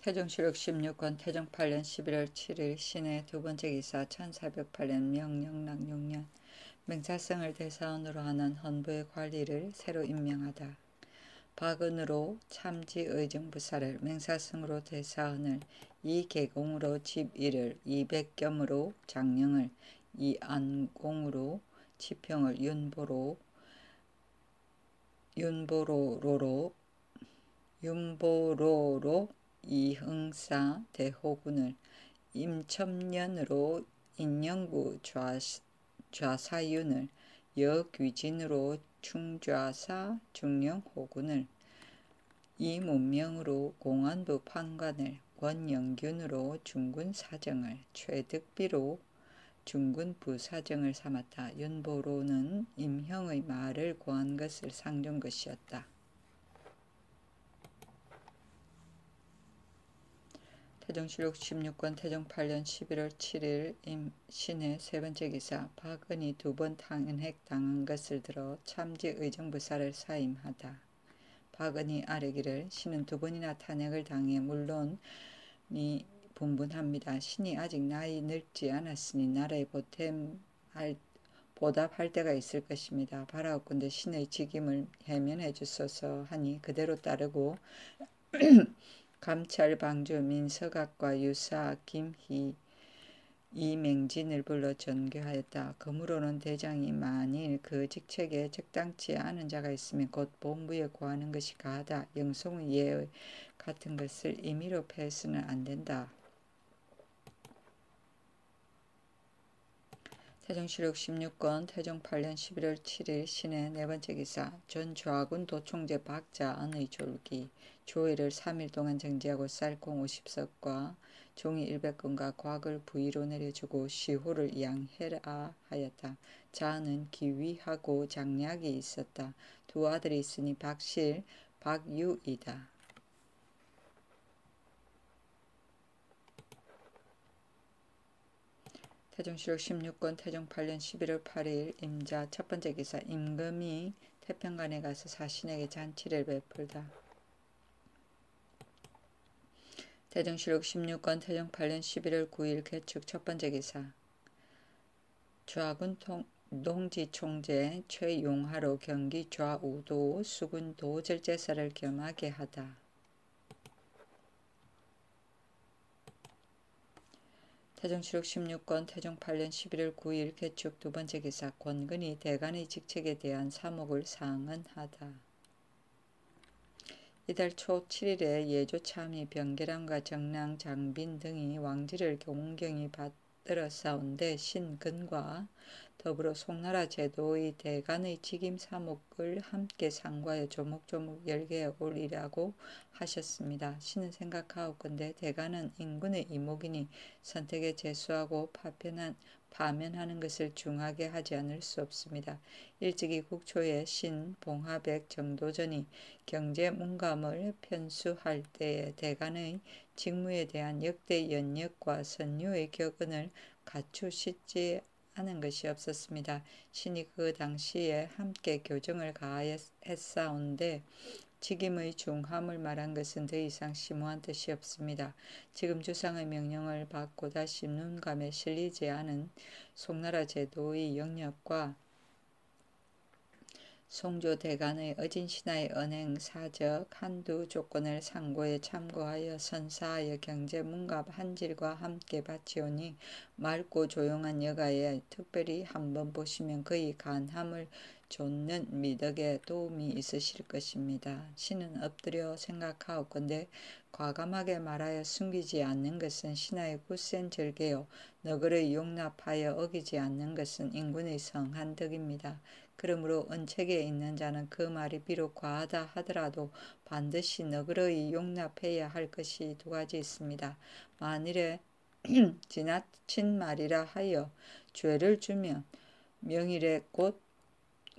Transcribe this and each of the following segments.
태종실록 16권 태종 8년 11월 7일 신의 두 번째 기사 1408년 명령락 6년 맹사성을 대사원으로 하는 헌부의 관리를 새로 임명하다. 박은으로 참지의정부사를 맹사성으로 대사원을 이계공으로 집일을 이백겸으로 장령을 이안공으로 지평을 윤보로로 이흥사 대호군을 임첨년으로 인영부 좌사윤을 여귀진으로 충좌사 중령호군을 이문명으로 공안부 판관을 권영균으로 중군사정을 최득비로 중군부사정을 삼았다. 윤보로는 임형의 말을 고한 것을 상준 것이었다. 태종실록 16권 태종 8년 11월 7일 신의 세 번째 기사 박은이 두 번 탄핵 당한 것을 들어 참지의정부사를 사임하다. 박은이 아뢰기를 신은 두 번이나 탄핵을 당해 물론이 분분합니다. 신이 아직 나이 늙지 않았으니 나라에 보답할 때가 있을 것입니다. 바라옵건대 신의 직임을 해면해 주소서 하니 그대로 따르고 감찰 방주 민서각과 유사 김희 이맹진을 불러 전교하였다. 그러므로는 대장이 만일 그 직책에 적당치 않은 자가 있으면 곧 본부에 고하는 것이 가하다. 영송의 예 같은 것을 임의로 패해서는 안 된다. 태종실록 16권 태종 8년 11월 7일 신의 네 번째 기사 전 좌군 도총재 박자언의 졸기 조회를 3일 동안 정지하고 쌀콩 50석과 종이 100건과 곽을 부위로 내려주고 시호를 양해라 하였다. 자언은 기위하고 장략이 있었다. 두 아들이 있으니 박실, 박유이다. 태종실록 16권 태종 8년 11월 8일 임자 첫 번째 기사 임금이 태평관에 가서 사신에게 잔치를 베풀다. 태종실록 16권 태종 8년 11월 9일 개축 첫 번째 기사 좌군 농지총재 최용하로 경기 좌우도 수군 도절제사를 겸하게 하다. 태종실록 16권 태종 8년 11월 9일 개축 두 번째 기사 권근이 대간의 직책에 대한 사목을 상언하다. 이달 초 7일에 예조참이 병계람과 정랑 장빈 등이 왕지를 공경히 받들어 싸운데 신근과 더불어 송나라 제도의 대간의 직임 사목을 함께 상고하여 조목조목 열개해 올리라고 하셨습니다. 신은 생각하옵건대 대간은 인군의 이목이니 선택에 재수하고 파면하는 것을 중하게 하지 않을 수 없습니다. 일찍이 국초에 신, 봉하백, 정도전이 경제문감을 편수할 때에 대간의 직무에 대한 역대 연역과 선유의 격언을 갖추시지 하는 것이 없었습니다. 신이 그 당시에 함께 교정을 가하였사온데 직임의 중함을 말한 것은 더 이상 심오한 뜻이 없습니다. 지금 주상의 명령을 받고 다시 눈감에 실리지 않은 송나라 제도의 영역과 송조 대간의 어진 신하의 언행 사적 한두 조건을 상고에 참고하여 선사하여 경제 문갑 한질과 함께 바치오니 맑고 조용한 여가에 특별히 한번 보시면 그의 간함을 좇는 미덕에 도움이 있으실 것입니다. 신은 엎드려 생각하옵건대 과감하게 말하여 숨기지 않는 것은 신하의 굳센 절개요 너그러이 용납하여 어기지 않는 것은 인군의 성한 덕입니다. 그러므로 은책에 있는 자는 그 말이 비록 과하다 하더라도 반드시 너그러이 용납해야 할 것이 두 가지 있습니다. 만일에 지나친 말이라 하여 죄를 주면 명일에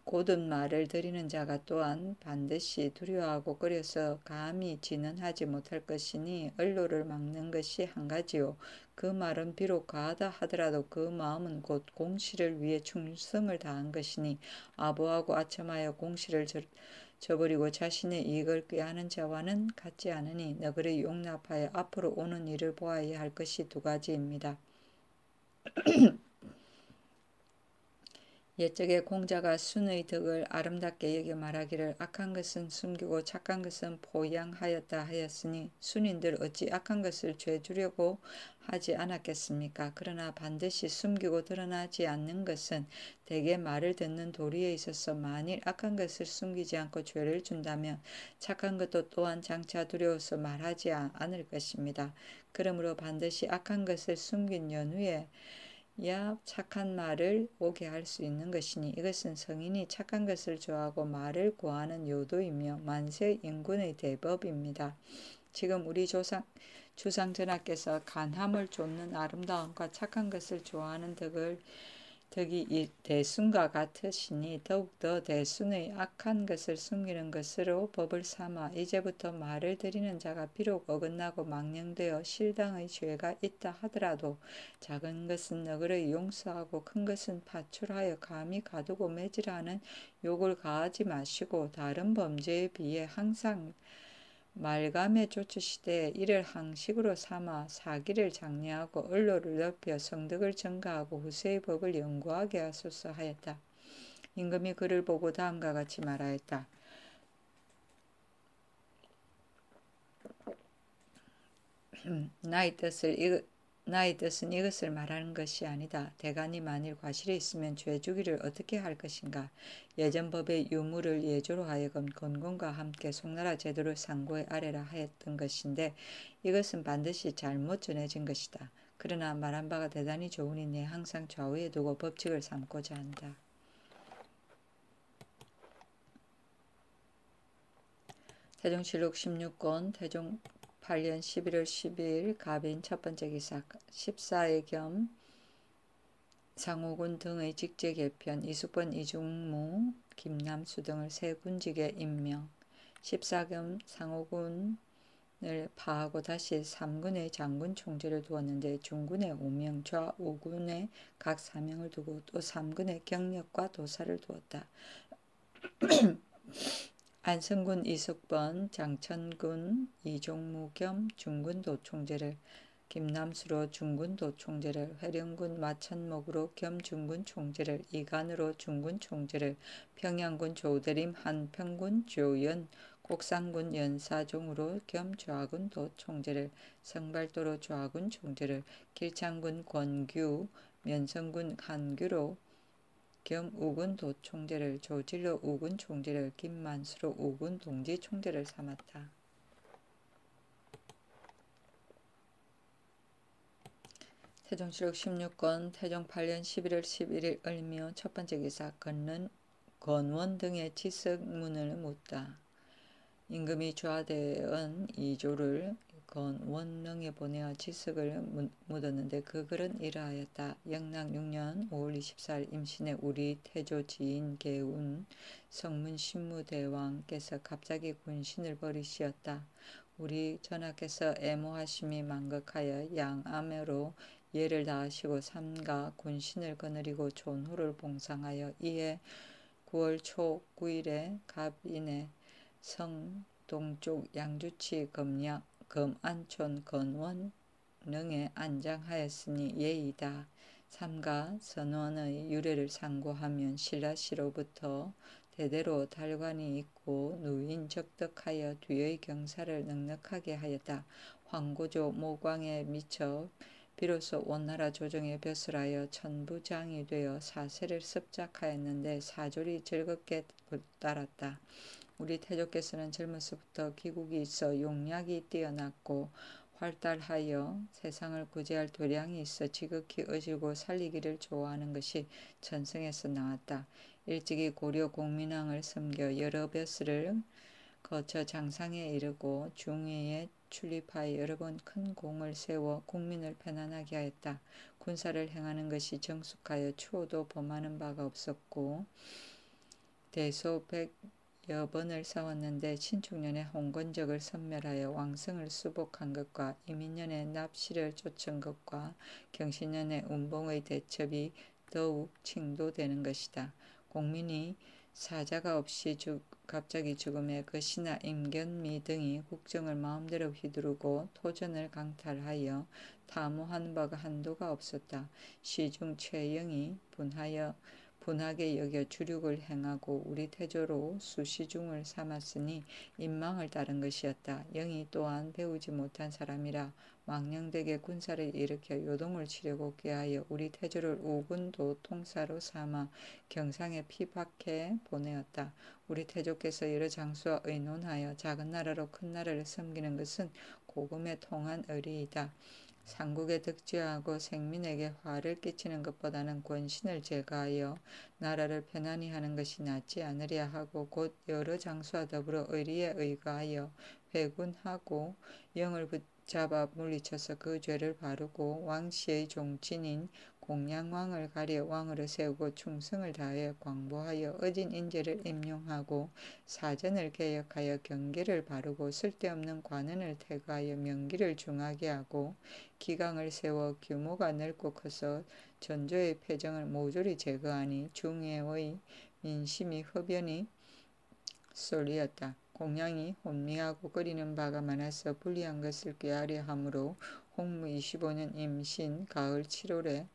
곧은 말을 드리는 자가 또한 반드시 두려워하고 꺼려서 감히 진언하지 못할 것이니 언로를 막는 것이 한 가지요. 그 말은 비록 과하다 하더라도 그 마음은 곧 공시를 위해 충성을 다한 것이니 아부하고 아첨하여 공시를 저버리고 자신의 이익을 꾀하는 자와는 같지 않으니 너그를 용납하여 앞으로 오는 일을 보아야 할 것이 두 가지입니다. 옛적에 공자가 순의 덕을 아름답게 여겨 말하기를 악한 것은 숨기고 착한 것은 포양하였다 하였으니 순인들 어찌 악한 것을 죄주려고 하지 않았겠습니까? 그러나 반드시 숨기고 드러나지 않는 것은 대개 말을 듣는 도리에 있어서 만일 악한 것을 숨기지 않고 죄를 준다면 착한 것도 또한 장차 두려워서 말하지 않을 것입니다. 그러므로 반드시 악한 것을 숨긴 연후에 야 착한 말을 오게 할 수 있는 것이니 이것은 성인이 착한 것을 좋아하고 말을 구하는 요도이며 만세 인군의 대법입니다. 지금 우리 주상 전하께서 간함을 좇는 아름다움과 착한 것을 좋아하는 덕이 이 대순과 같으시니 더욱더 대순의 악한 것을 숨기는 것으로 법을 삼아 이제부터 말을 드리는 자가 비록 어긋나고 망령되어 실당의 죄가 있다 하더라도 작은 것은 너그러 용서하고 큰 것은 파출하여 감히 가두고 매질하는 욕을 가하지 마시고 다른 범죄에 비해 항상 말감에 쫓으시되 이를 항식으로 삼아 사기를 장려하고 언로를 넓혀 성덕을 증가하고 후세의 법을 연구하게 하소서 하였다. 임금이 그를 보고 다음과 같이 말하였다. 나의 뜻은 이것을 말하는 것이 아니다. 대간이 만일 과실에 있으면 죄주기를 어떻게 할 것인가. 예전 법의 유무를 예조로 하여금 건건과 함께 송나라 제도를 상고의 아래라 하였던 것인데 이것은 반드시 잘못 전해진 것이다. 그러나 말한 바가 대단히 좋으니 내 항상 좌우에 두고 법칙을 삼고자 한다. 태종실록 16권 태종 8년 11월 12일 갑인 첫 번째 기사 14회 겸 상호군 등의 직제 개편 이숙번 이중무 김남수 등을 새 군직에 임명 14겸 상호군을 파하고 다시 3군의 장군 총재를 두었는데 중군에 5명 좌우군에 각 4명을 두고 또 3군의 경력과 도사를 두었다. 안성군 이숙번, 장천군 이종무 겸 중군도 총재를, 김남수로 중군도 총재를, 회령군 마천목으로 겸 중군 총재를, 이간으로 중군 총재를, 평양군 조대림 한평군 조연, 곡산군 연사종으로 겸 좌군도 총재를, 성발도로 좌군 총재를, 길창군 권규, 면성군 한규로 겸 우군 도총재를, 조질로 우군 총재를, 김만수로 우군 동지 총재를 삼았다. 태종실록 16권 태종 8년 11월 11일 을묘 첫 번째 기사 건원 등의 지석문을 묻다. 임금이 좌대언 2조를 건원릉에 보내어 지석을 묻었는데 그 글은 이러하였다. 영락 6년 5월 24일 임신의 우리 태조 지인 개운 성문 신무대왕께서 갑자기 군신을 버리시었다. 우리 전하께서 애모하심이 만극하여 양암으로 예를 다하시고 삼가 군신을 거느리고 존후를 봉상하여 이에 9월 초 9일에 갑인의 성 동쪽 양주치 금안촌 건원릉에 안장하였으니 예이다. 삼가 선원의 유래를 상고하면 신라시로부터 대대로 달관이 있고 누인 적덕하여 뒤의 경사를 넉넉하게 하였다. 황고조 모광에 미쳐 비로소 원나라 조정에 벼슬하여 천부장이 되어 사세를 습작하였는데 사졸이 즐겁게 따랐다. 우리 태조께서는 젊어서부터 기국이 있어 용약이 뛰어났고 활달하여 세상을 구제할 도량이 있어 지극히 의지고 살리기를 좋아하는 것이 전승에서 나왔다. 일찍이 고려 공민왕을 섬겨 여러 벼슬을 거쳐 장상에 이르고 중위에 출입하여 여러 번 큰 공을 세워 국민을 편안하게 하였다. 군사를 행하는 것이 정숙하여 추호도 범하는 바가 없었고 대소 100여 번을 싸웠는데 신축년에 홍건적을 섬멸하여 왕성을 수복한 것과 이민년에 납시를 쫓은 것과 경신년에 운봉의 대첩이 더욱 칭도되는 것이다. 공민이 사자가 없이 갑자기 죽음에 그 신하 임견미 등이 국정을 마음대로 휘두르고 토전을 강탈하여 탐호한 바가 한도가 없었다. 시중 최영이 분하게 여겨 주륙을 행하고 우리 태조로 수시중을 삼았으니 인망을 따른 것이었다. 영이 또한 배우지 못한 사람이라 망령되게 군사를 일으켜 요동을 치려고 꾀하여 우리 태조를 우군도 통사로 삼아 경상에 피박해 보내었다. 우리 태조께서 여러 장수와 의논하여 작은 나라로 큰 나라를 섬기는 것은 고금에 통한 의리이다. 삼국에 득지하고 생민에게 화를 끼치는 것보다는 권신을 제거하여 나라를 편안히 하는 것이 낫지 않으랴 하고 곧 여러 장수와 더불어 의리에 의거하여 회군하고 영을 붙잡아 물리쳐서 그 죄를 바르고 왕씨의 종친인 공양왕을 가려 왕으로 세우고 충성을 다하여 광보하여 어진 인재를 임용하고 사전을 개혁하여 경계를 바르고 쓸데없는 관원을 퇴거하여 명기를 중하게 하고 기강을 세워 규모가 넓고 커서 전조의 패정을 모조리 제거하니 중예의 민심이 흡연이 쏠리었다. 공양이 혼미하고 끓이는 바가 많아서 불리한 것을 꾀하려 하므로 홍무 25년 임신 가을 7월에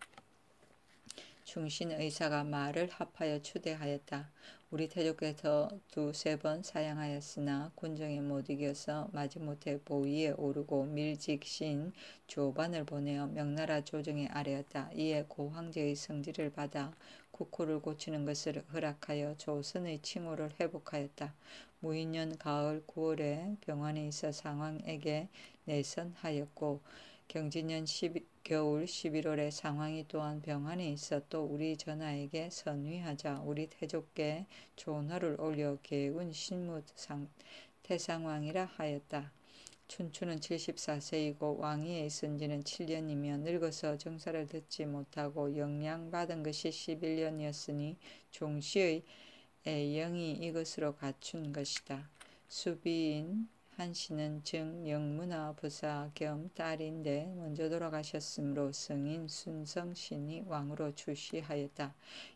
충신 의사가 말을 합하여 추대하였다. 우리 태조께서 두세 번 사양하였으나 군정에 못 이겨서 마지못해 보위에 오르고 밀직신 조반을 보내어 명나라 조정에 아뢰었다. 이에 고 황제의 성지를 받아 국호를 고치는 것을 허락하여 조선의 칭호를 회복하였다. 무인년 가을 9월에 병환에 있어 상왕에게 내선하였고 경진년 겨울 11월에 상황이 또한 병환에 있어 또 우리 전하에게 선위하자 우리 태조께 조너를 올려 계운 신무 태상왕이라 하였다. 춘추는 74세이고 왕위에 있은 지는 7년이며 늙어서 정사를 듣지 못하고 영양받은 것이 11년이었으니 종시의 애영이 이것으로 갖춘 것이다. 수비인 한씨는 영문화 부사 겸 딸인데 먼저 돌아가셨으므로 성인 순성신이 왕으로 출시하였다.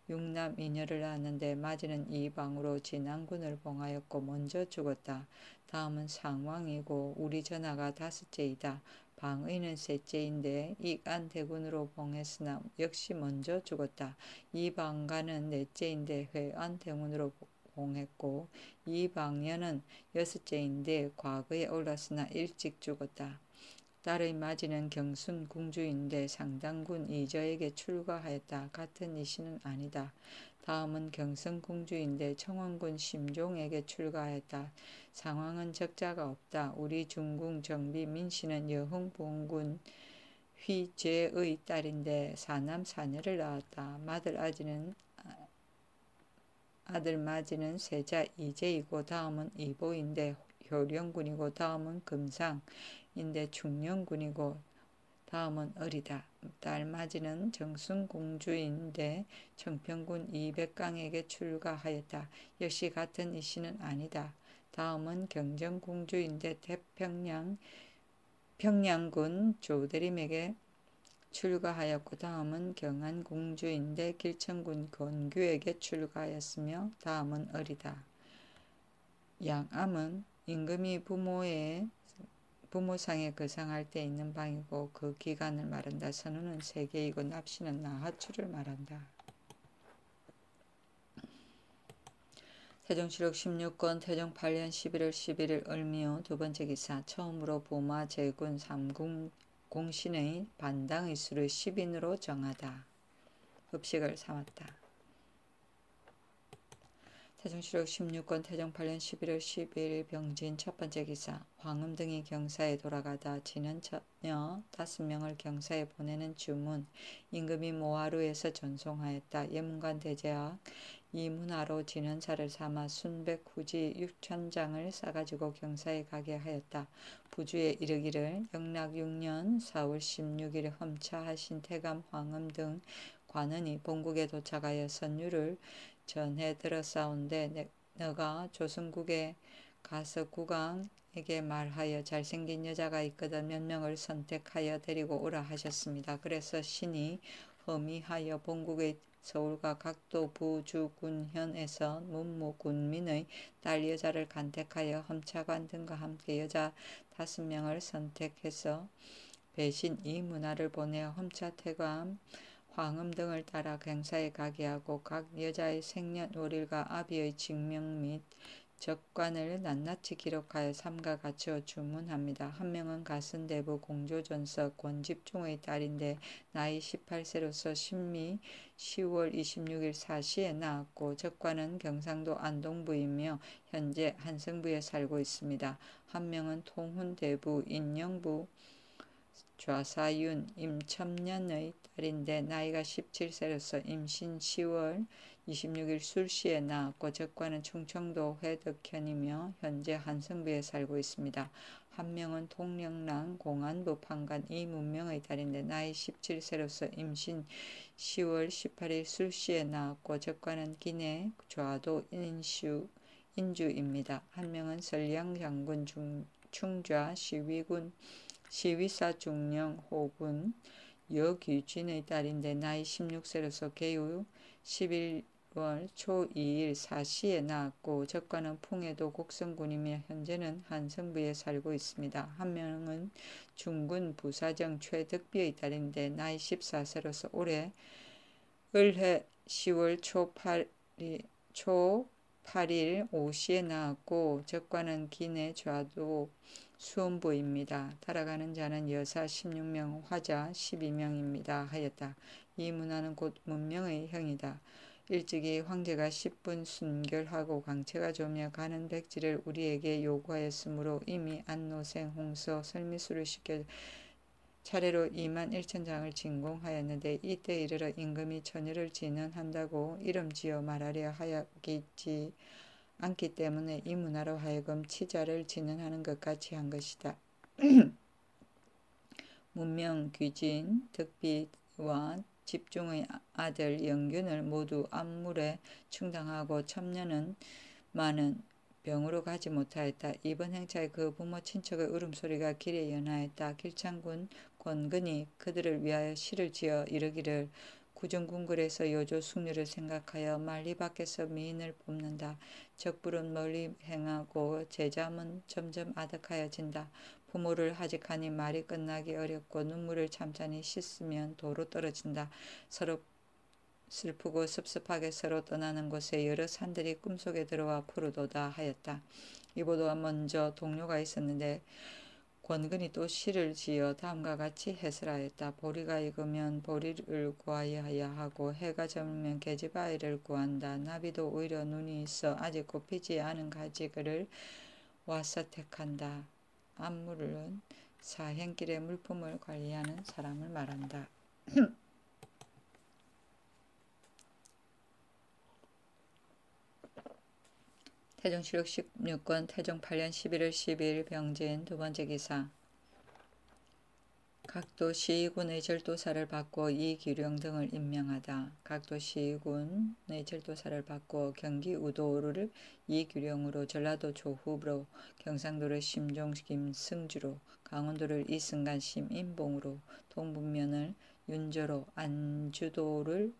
육남 이녀를 낳았는데 마지는 이 방으로 진안군을 봉하였고 먼저 죽었다. 다음은 상왕이고 우리 전하가 다섯째이다. 방의는 셋째인데 익안대군으로 봉했으나 역시 먼저 죽었다. 이방가는 넷째인데 회안대군으로 봉했고 이방연은 여섯째인데 과거에 올랐으나 일찍 죽었다. 딸의 마지는 경순 궁주인데 상당군 이저에게 출가하였다. 같은 이씨는 아니다. 다음은 경성 궁주인데 청원군 심종에게 출가하였다. 상황은 적자가 없다. 우리 중궁 정비 민씨는 여흥봉군 휘제의 딸인데 사남 사녀를 낳았다. 아들 마지는 세자 이제이고 다음은 이보인데 효령군이고 다음은 금상인데 충령군이고 다음은 어리다. 딸 마지는 정순공주인데 청평군 이백강에게 출가하였다. 역시 같은 이씨는 아니다. 다음은 경정공주인데 평양군 조대림에게 출가하였고 다음은 경안공주인데 길천군 권규에게 출가하였으며 다음은 어리다. 양암은 임금이 부모상에 거상할 때 있는 방이고 그 기간을 말한다. 선우는 세계이고 납시는 나하추를 말한다. 태종실록 16권 태종 8년 11월 11일 을미호 두번째 기사 처음으로 보마 제군 3군 공신의 반당의 수를 10인으로 정하다. 법식을 삼았다. 태종실록 16권 태종 8년 11월 12일 병진 첫번째 기사 황음 등이 경사에 돌아가다 지는 처녀 5명을 경사에 보내는 주문 임금이 모하루에서 전송하였다. 예문관 대제학 이문하로 진헌사를 삼아 순백 후지 6,000장을 싸가지고 경사에 가게 하였다. 부주에 이르기를 영락 6년 4월 16일 험차하신 태감 황음 등 관원이 본국에 도착하여 선유를 전해 들었사온데 너가 조선국에 가서 국왕에게 말하여 잘생긴 여자가 있거든 몇 명을 선택하여 데리고 오라 하셨습니다. 그래서 신이 허미하여 본국에 서울과 각도 부주군현에서 문무군민의 딸 여자를 간택하여 험차관 등과 함께 여자 5명을 선택해서 배신 이 문화를 보내어 험차 태광 황음 등을 따라 갱사에 가게 하고 각 여자의 생년월일과 아비의 직명 및 적관을 낱낱이 기록하여 삼가 갖추어 주문합니다. 한 명은 가슨대부 공조전서 권집중의 딸인데 나이 18세로서 신미 10월 26일 사시에 낳았고 적관은 경상도 안동부이며 현재 한성부에 살고 있습니다. 한 명은 통훈대부 인영부 좌사윤 임첨년의 딸인데 나이가 17세로서 임신 10월 26일 술시에 낳았고 적관은 충청도 회덕현이며 현재 한성부에 살고 있습니다. 한 명은 통영랑 공안부 판관 이문명의 딸인데 나이 17세로서 임신 10월 18일 술시에 낳았고 적관은 기내 좌도 인주입니다. 한 명은 설량장군 충좌 시위사 중령 호군 여규진의 딸인데 나이 16세로서 개유 11월 초 2일 사시에 낳았고 적관은 풍해도 곡성군이며 현재는 한성부에 살고 있습니다. 한 명은 중군 부사정 최덕비의 딸인데 나이 14세로서 올해 을해 10월 초 8일 오시에 낳았고 적관은 기내 좌도 수험부입니다. 따라가는 자는 여사 16명, 화자 12명입니다. 하였다. 이 문화는 곧 문명의 형이다. 일찍이 황제가 10분 순결하고 강체가 좋으며 가는 백지를 우리에게 요구하였으므로 이미 안노생, 홍서, 설미수를 시켜 차례로 21,000장을 진공하였는데 이때 이르러 임금이 처녀를 진언한다고 이름지어 말하려 하였지 않기 때문에 이 문화로 하여금 치자를 진언하는 것 같이 한 것이다. 문명, 귀진, 득비와 집중의 아들 영균을 모두 암물에 충당하고 첨년은 많은 병으로 가지 못하였다. 이번 행차에 그 부모 친척의 울음소리가 길에 연하였다. 길창군 권근이 그들을 위하여 시를 지어 이르기를 구중궁궐에서 요조 숙녀를 생각하여 만리 밖에서 미인을 뽑는다. 적불은 멀리 행하고 제잠은 점점 아득하여진다. 부모를 하직하니 말이 끝나기 어렵고 눈물을 잠잠히 씻으면 도로 떨어진다. 서로 슬프고 섭섭하게 서로 떠나는 곳에 여러 산들이 꿈속에 들어와 푸르도다 하였다. 이보다 먼저 동료가 있었는데 권근이 또 시를 지어 다음과 같이 해설하였다. 보리가 익으면 보리를 구하여야 하고 해가 저물면 계집아이를 구한다. 나비도 오히려 눈이 있어 아직 굽히지 않은 가지를 와서 택한다. 안물은 사행길의 물품을 관리하는 사람을 말한다. 태종실록 16권 태종 8년 11월 12일 병진 두 번째 기사. 각도 시군의 절도사를 바꾸어 이규령 등을 임명하다. 각도 시군의 절도사를 바꾸어 경기 우도를 이규령으로, 전라도 조후로, 경상도를 심종 김승주로, 강원도를 이승간 심인봉으로, 동북면을 윤조로, 안주도를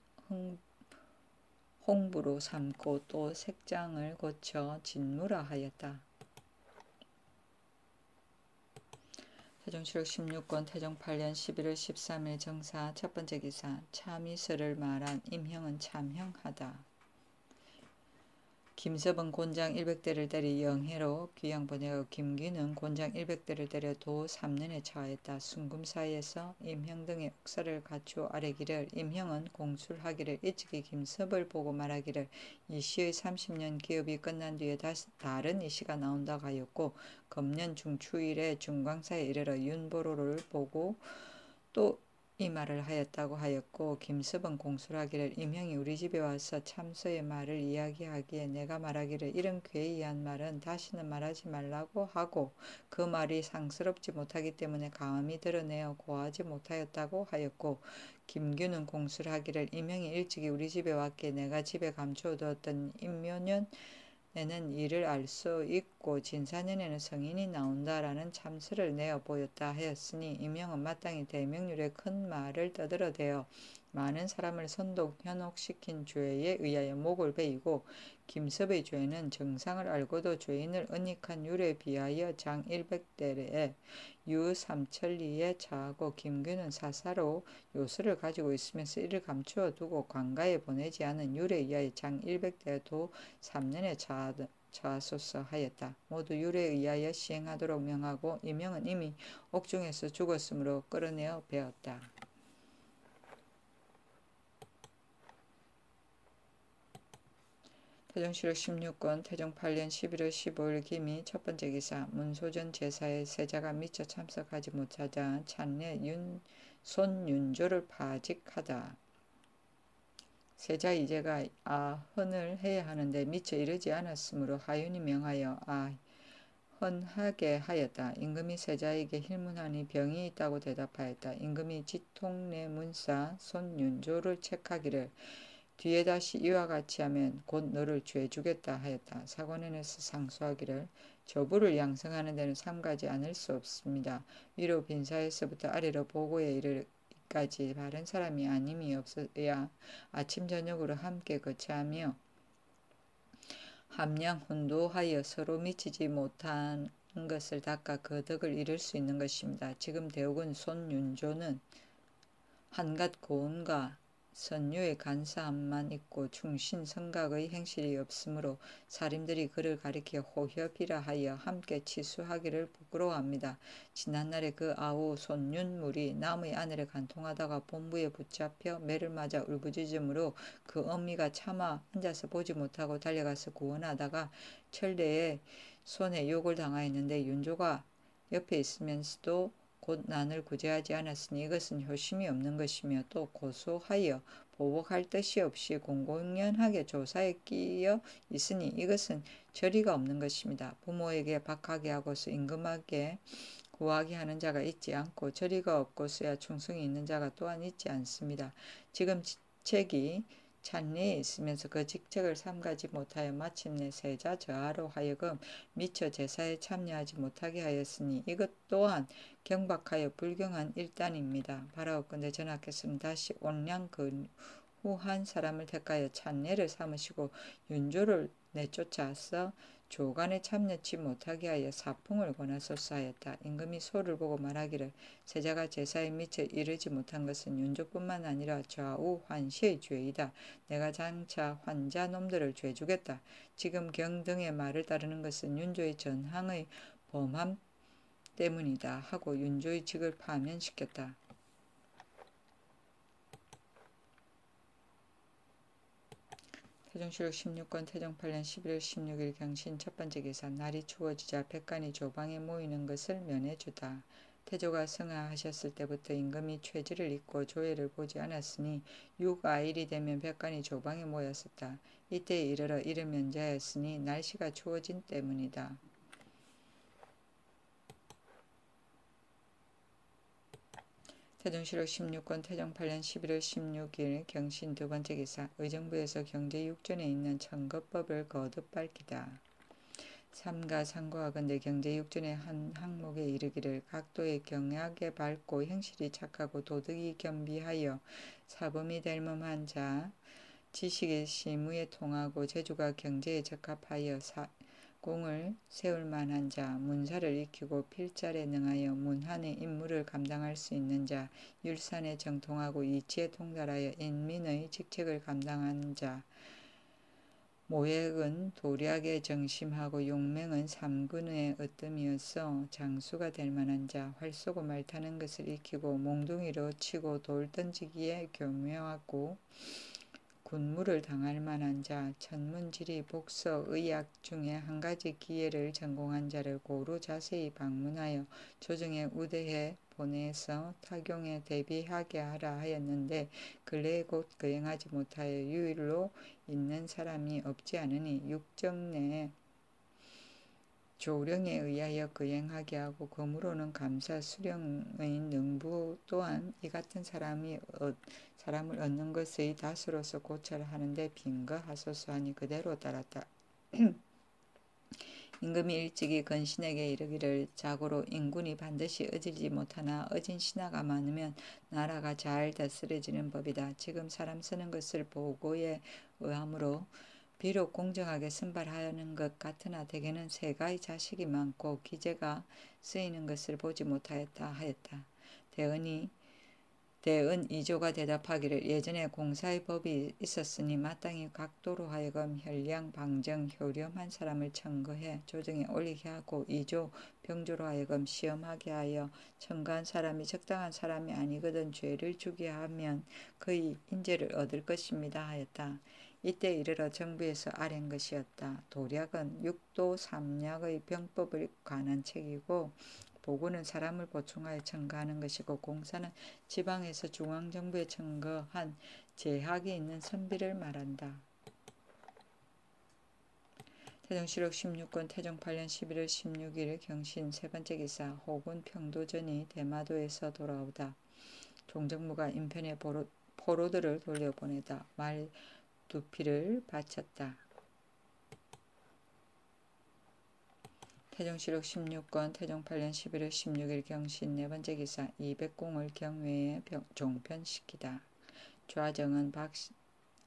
홍부로 삼고 또 색장을 고쳐 진무라 하였다. 태종실록 16권 태종 8년 11월 13일 정사 첫 번째 기사. 참이설을 말한 임형은 참형하다. 김섭은 곤장 100대를 때려 영해로 귀양 보내어 김귀는 곤장 100대를 때려 도 3년에 처하였다. 순금 사이에서 임형 등의 옥사를 갖추어 아뢰기를 임형은 공술하기를 일찍이 김섭을 보고 말하기를 이시의 30년 기업이 끝난 뒤에 다른 이시가 나온다고 하였고 금년 중추일에 중광사에 이르러 윤보로를 보고 또 이 말을 하였다고 하였고 김섭은 공술하기를 임형이 우리 집에 와서 참서의 말을 이야기하기에 내가 말하기를 이런 괴이한 말은 다시는 말하지 말라고 하고 그 말이 상스럽지 못하기 때문에 감히 드러내어 고하지 못하였다고 하였고 김규는 공술하기를 임형이 일찍이 우리 집에 왔기에 내가 집에 감추어 두었던 임묘년 내는 이를 알 수 있고 진사년에는 성인이 나온다라는 참설을 내어 보였다 하였으니 이명은 마땅히 대명률의 큰 말을 떠들어대어 많은 사람을 선독 현혹시킨 죄에 의하여 목을 베이고 김섭의 죄는 정상을 알고도 죄인을 은닉한 율에 비하여 장 100대에 유 삼천리에 처하고 김규는 사사로 요술을 가지고 있으면서 이를 감추어 두고 관가에 보내지 않은 율에 의하여 장 100대에 도 3년에 처하소서 하였다. 모두 율에 의하여 시행하도록 명하고 이명은 이미 옥중에서 죽었으므로 끌어내어 베었다. 태종실록 16권 태종 8년 11월 15일 기미 첫 번째 기사 문소전 제사에 세자가 미처 참석하지 못하자 찬내 손윤조를 파직하다. 세자 이제가 아헌을 해야 하는데 미처 이르지 않았으므로 하윤이 명하여 아헌하게 하였다. 임금이 세자에게 힐문하니 병이 있다고 대답하였다. 임금이 지통내 문사 손윤조를 책하기를 뒤에 다시 이와 같이 하면 곧 너를 죄 주겠다 하였다. 사관원에서 상소하기를 저부를 양성하는 데는 삼가지 않을 수 없습니다. 위로 빈사에서부터 아래로 보고에 이르기까지 바른 사람이 아님이 없어야 아침 저녁으로 함께 거처하며 함량 혼도하여 서로 미치지 못한 것을 닦아 그 덕을 이룰 수 있는 것입니다. 지금 대옥은 손윤조는 한갓 고운과 선유의 간사함만 있고 충신 성각의 행실이 없으므로 사림들이 그를 가리켜 호협이라 하여 함께 치수하기를 부끄러워합니다. 지난날에 그 아우 손윤물이 남의 아내를 간통하다가 본부에 붙잡혀 매를 맞아 울부짖음으로 그 어미가 차마 앉아서 보지 못하고 달려가서 구원하다가 철내에 손에 욕을 당하였는데 윤조가 옆에 있으면서도 곧 난을 구제하지 않았으니 이것은 효심이 없는 것이며 또 고소하여 보복할 뜻이 없이 공공연하게 조사에 끼어 있으니 이것은 저리가 없는 것입니다. 부모에게 박하게 하고서 임금에게 구하게 하는 자가 있지 않고 저리가 없고서야 충성이 있는 자가 또한 있지 않습니다. 지금 직책이 찬내에 있으면서 그 직책을 삼가지 못하여 마침내 세자 저하로 하여금 미처 제사에 참여하지 못하게 하였으니 이것 또한 경박하여 불경한 일단입니다. 바라옵건대 전하께서는 다시 온량 근후한 사람을 택하여 찬내를 삼으시고 윤조를 내쫓아서 조간에 참여치 못하게 하여 사풍을 권하소서 하였다. 임금이 소를 보고 말하기를 세자가 제사에 미처 이르지 못한 것은 윤조뿐만 아니라 좌우 환시의 죄이다. 내가 장차 환자 놈들을 죄주겠다. 지금 경등의 말을 따르는 것은 윤조의 전항의 범함 때문이다 하고 윤조의 직을 파면시켰다. 태종실록 16권 태종 8년 11월 16일 경신 첫 번째 기사 날이 추워지자 백관이 조방에 모이는 것을 면해주다. 태조가 승하하셨을 때부터 임금이 최지를 잇고 조회를 보지 않았으니 6아일이 되면 백관이 조방에 모였었다. 이때에 이르러 이를 면제하였으니 날씨가 추워진 때문이다. 태종실록 16권 태종 8년 11월 16일 경신 두 번째 기사 의정부에서 경제육전에 있는 청거법을 거듭 밝히다. 삼가 상고하건대 경제육전의 한 항목에 이르기를 각도의 경약에 밝고 행실이 착하고 도덕이 겸비하여 사범이 될 만한 자 지식의 시무에 통하고 재주가 경제에 적합하여 공을 세울 만한 자, 문사를 익히고 필자에 능하여 문한의 임무를 감당할 수 있는 자, 율산에 정통하고 이치에 통달하여 인민의 직책을 감당하는 자, 모액은 도략에 정심하고 용맹은 삼근의 으뜸이어서 장수가 될 만한 자, 활 쏘고 말 타는 것을 익히고 몽둥이로 치고 돌 던지기에 교묘하고 군무를 당할 만한 자, 천문지리, 복서, 의학 중에 한 가지 기회를 전공한 자를 고루 자세히 방문하여 조정에 우대해 보내서 타경에 대비하게 하라 하였는데 근래에 곧 거행하지 못하여 유일로 있는 사람이 없지 않으니 육정 내에 조령에 의하여 거행하게 하고 검으로는 감사 수령의 능부 또한 이 같은 사람을 얻는 것의 다수로서 고찰을 하는데 빈거하소서 하니 그대로 따랐다. 임금이 일찍이 건신에게 이르기를 자고로 인군이 반드시 어질지 못하나 어진 신하가 많으면 나라가 잘 다스려지는 법이다. 지금 사람 쓰는 것을 보고에 의함으로 비록 공정하게 선발하는 것 같으나 대개는 세가의 자식이 많고 기재가 쓰이는 것을 보지 못하였다 하였다. 대은 이조가 대답하기를 예전에 공사의 법이 있었으니 마땅히 각도로 하여금 혈량, 방정, 효렴한 사람을 청거해 조정에 올리게 하고 이조, 병조로 하여금 시험하게 하여 청거한 사람이 적당한 사람이 아니거든 죄를 주게 하면 그의 인재를 얻을 것입니다 하였다. 이때 이르러 정부에서 아랜 것이었다. 도략은 육도 삼략의 병법을 관한 책이고 보고는 사람을 보충하여 청거하는 것이고 공사는 지방에서 중앙정부에 청거한 제학이 있는 선비를 말한다. 태종실록 16권 태종 8년 11월 16일 경신 세 번째 기사 호군 평도전이 대마도에서 돌아오다. 종정무가 인편에 포로들을 돌려보내다 말 두피를 바쳤다. 태종실록 16권 태종 8년 11월 16일 경신 네 번째 기사 200공을 경외에 종편시키다. 좌정은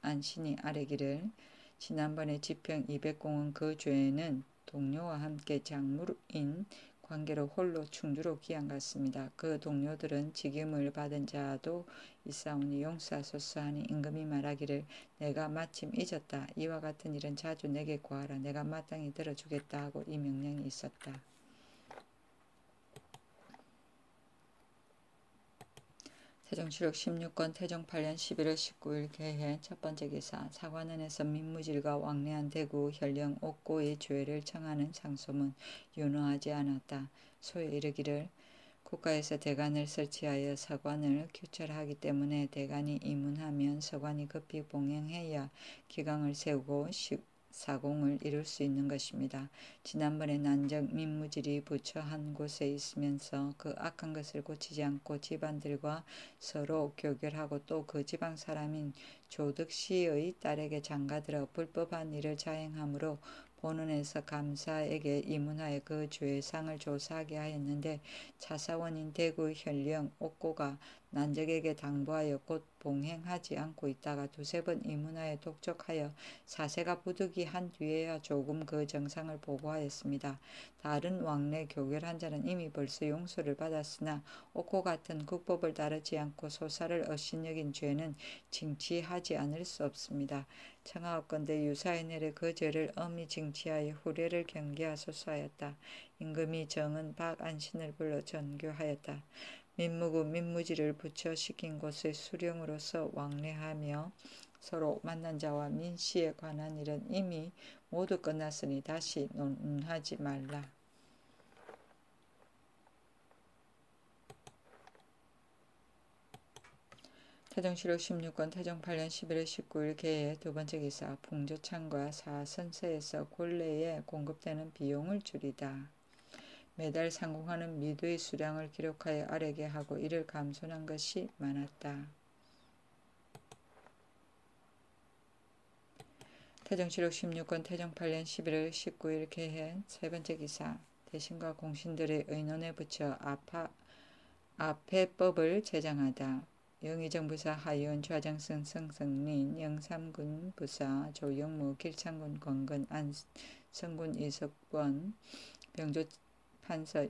박안신이 아뢰기를 지난번에 집행 200공은 그 죄는 동료와 함께 작물인 관계로 홀로 충주로 귀양 갔습니다. 그 동료들은 직임을 받은 자도 있사오니 용서하소서 하니 임금이 말하기를 내가 마침 잊었다. 이와 같은 일은 자주 내게 구하라. 내가 마땅히 들어주겠다 하고 이 명령이 있었다. 태종실록 16권 태종 8년 11월 19일 개해 첫 번째 기사 사관원에서 민무질과 왕래한 대구 현령 옥고의 죄를 청하는 상소문 윤호하지 않았다. 소에 이르기를 국가에서 대관을 설치하여 서관을 규철하기 때문에 대관이 임문하면 서관이 급히 봉행해야 기강을 세우고 사공을 이룰 수 있는 것입니다. 지난번에 난적 민무질이 부처 한 곳에 있으면서 그 악한 것을 고치지 않고 집안들과 서로 교결하고 또 그 지방 사람인 조득시의 딸에게 장가들어 불법한 일을 자행함으로 본원에서 감사에게 이문하여 그 죄상을 조사하게 하였는데 차사원인 대구 현령 옥고가 난적에게 당부하여 곧 봉행하지 않고 있다가 두세 번 이문하여 독촉하여 사세가 부득이한 뒤에야 조금 그 정상을 보고하였습니다. 다른 왕래 교결한 자는 이미 벌써 용서를 받았으나 옥고 같은 국법을 따르지 않고 소사를 업신여긴 죄는 징치하지 않을 수 없습니다. 청하옵건대 유사에 내려 그 죄를 엄히 징치하여 후례를 경계하소서 하였다. 임금이 정은 박안신을 불러 전교하였다. 민무구 민무지를 부처시킨 곳의 수령으로서 왕래하며 서로 만난 자와 민시에 관한 일은 이미 모두 끝났으니 다시 논하지 말라. 태종실록 16권 태종 8년 11월 19일 개해 두 번째 기사 풍조창과 사선서에서 곤례에 공급되는 비용을 줄이다. 매달 상공하는 미두의 수량을 기록하여 아래게 하고 이를 감손한 것이 많았다. 태종실록 16권 태종 8년 11월 19일 개해 세 번째 기사 대신과 공신들의 의논에 붙여 아패법을 제정하다. 영의정부사 하의원 좌정승 성성린 영삼군 부사 조영무 길창군 권근 안성군 이석권 병조 판서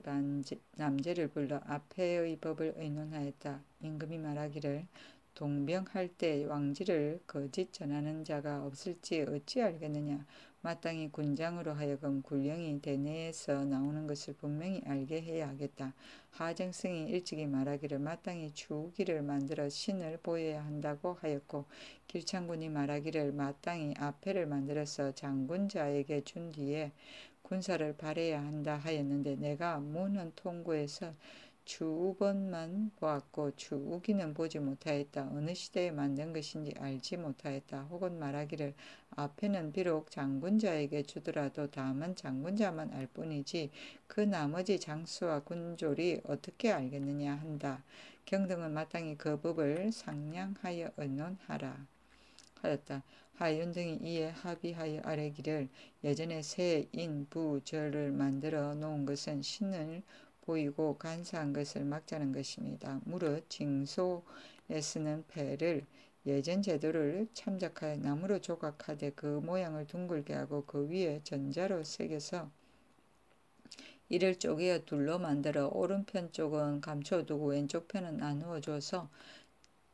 남제를 불러 아패의 법을 의논하였다. 임금이 말하기를 동병할 때 왕지를 거짓 전하는 자가 없을지 어찌 알겠느냐. 마땅히 군장으로 하여금 군령이 대내에서 나오는 것을 분명히 알게 해야 하겠다. 하정승이 일찍이 말하기를 마땅히 주기를 만들어 신을 보여야 한다고 하였고 길창군이 말하기를 마땅히 아패를 만들어서 장군자에게 준 뒤에 군사를 발해야 한다 하였는데 내가 문헌 통고에서 주우번만 보았고 주우기는 보지 못하였다. 어느 시대에 만든 것인지 알지 못하였다. 혹은 말하기를 아패는 비록 장군자에게 주더라도 다만 장군자만 알 뿐이지 그 나머지 장수와 군졸이 어떻게 알겠느냐 한다. 경등은 마땅히 그 법을 상냥하여 의논하라. 하였다. 하윤 등이 이에 합의하여 아뢰기를 예전에 새, 인, 부, 절을 만들어 놓은 것은 신을 보이고 간사한 것을 막자는 것입니다. 무릇 징소에 쓰는 패를 예전 제도를 참작하여 나무로 조각하되 그 모양을 둥글게 하고 그 위에 전자로 새겨서 이를 쪼개어 둘로 만들어 오른편 쪽은 감춰두고 왼쪽 편은 나누어 줘서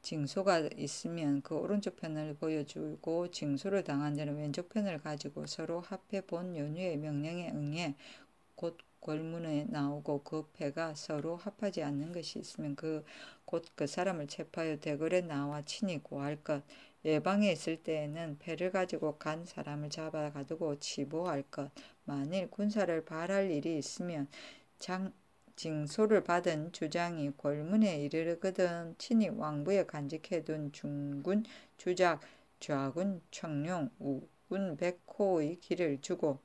징소가 있으면 그 오른쪽 편을 보여주고 징소를 당한 자는 왼쪽 편을 가지고 서로 합해 본 연유의 명령에 응해 곧 골문에 나오고 그 패가 서로 합하지 않는 것이 있으면 곧 그 사람을 체포하여 대궐에 나와 친히 고할 것. 외방에 있을 때에는 패를 가지고 간 사람을 잡아 가두고 치보할 것. 만일 군사를 발할 일이 있으면 징소를 받은 주장이 골문에 이르거든 친히 왕부에 간직해둔 중군 주작 좌군 청룡 우군 백호의 길을 주고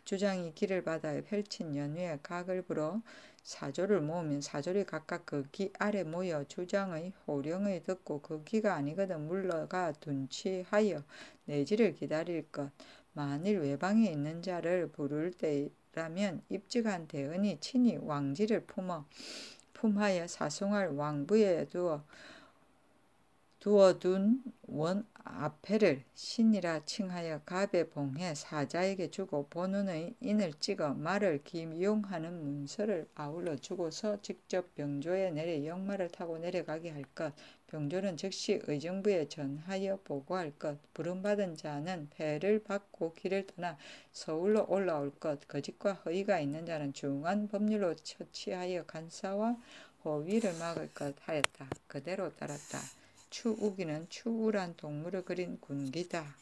주장이 길을 받아 펼친 연위에 각을 불어 사조를 모으면 사조리 각각 그 기 아래 모여 주장의 호령을 듣고 그 기가 아니거든 물러가 둔치하여 내지를 기다릴 것. 만일 외방에 있는 자를 부를 때라면 입직한 대언이 친히 왕지를 품하여 사송할 왕부에 두어둔 원 앞에를 신이라 칭하여 갑에 봉해 사자에게 주고 본원의 인을 찍어 말을 기용하는 문서를 아울러 주고서 직접 병조에 내려 역마를 타고 내려가게 할 것. 병조는 즉시 의정부에 전하여 보고할 것. 부름받은 자는 패를 받고 길을 떠나 서울로 올라올 것. 거짓과 허위가 있는 자는 중한 법률로 처치하여 간사와 호위를 막을 것 하였다. 그대로 따랐다. 추우기는 추우란 동물을 그린 군기다.